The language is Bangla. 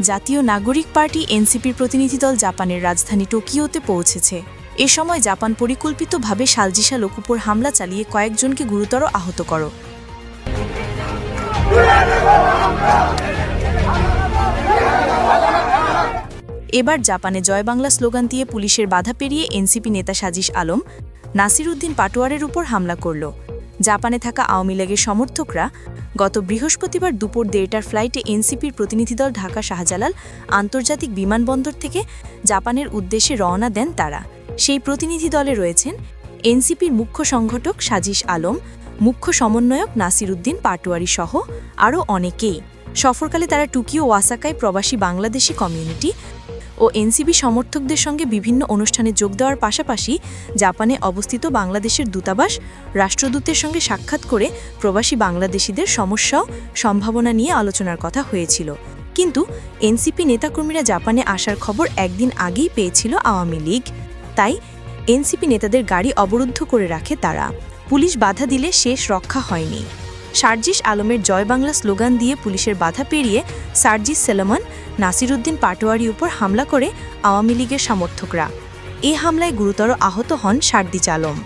জাতীয় নাগরিক পার্টি এনসিপির প্রতিনিধি দল জাপানের রাজধানী টোকিওতে পৌঁছেছে। এ সময় জাপান পরিকল্পিতভাবে সালজিশা লোক উপর হামলা চালিয়ে কয়েকজনকে গুরুতর আহত করে। এবার জাপানে জয় বাংলা স্লোগান দিয়ে পুলিশের বাধা পেরিয়ে এনসিপি নেতা সাজিশ আলম, নাসির উদ্দিন পাটোয়ারের উপর হামলা করল। জাপানে থাকা আওয়ামী লীগের সমর্থকরা গত বৃহস্পতিবার দুপুর 1:30টার ফ্লাইটে এনসিপির প্রতিনিধিদল ঢাকা শাহজালাল আন্তর্জাতিক বিমানবন্দর থেকে জাপানের উদ্দেশ্যে রওনা দেন। তারা সেই প্রতিনিধি দলে রয়েছেন এনসিপির মুখ্য সংগঠক সাজিশ আলম, মুখ্য সমন্বয়ক নাসির উদ্দিন পাটোয়ারি সহ আরও অনেকেই। সফরকালে তারা টোকিও ওয়াসাকায় প্রবাসী বাংলাদেশি কমিউনিটি ও এনসিপি সমর্থকদের সঙ্গে বিভিন্ন অনুষ্ঠানে যোগ দেওয়ার পাশাপাশি জাপানে অবস্থিত বাংলাদেশের দূতাবাস, রাষ্ট্রদূতের সঙ্গে সাক্ষাৎ করে প্রবাসী বাংলাদেশিদের সমস্যা ও সম্ভাবনা নিয়ে আলোচনার কথা হয়েছিল। কিন্তু এনসিপি নেতাকর্মীরা জাপানে আসার খবর একদিন আগেই পেয়েছিল আওয়ামী লীগ, তাই এনসিপি নেতাদের গাড়ি অবরুদ্ধ করে রাখে তারা। পুলিশ বাধা দিলে শেষ রক্ষা হয়নি। সার্জিস আলমের জয় বাংলা স্লোগান দিয়ে পুলিশের বাধা পেরিয়ে সার্জিস সেলমান, নাসির উদ্দিন পাটোয়ারির উপর হামলা করে আওয়ামী লীগের সমর্থকরা। এ হামলায় গুরুতর আহত হন সার্জিস আলম।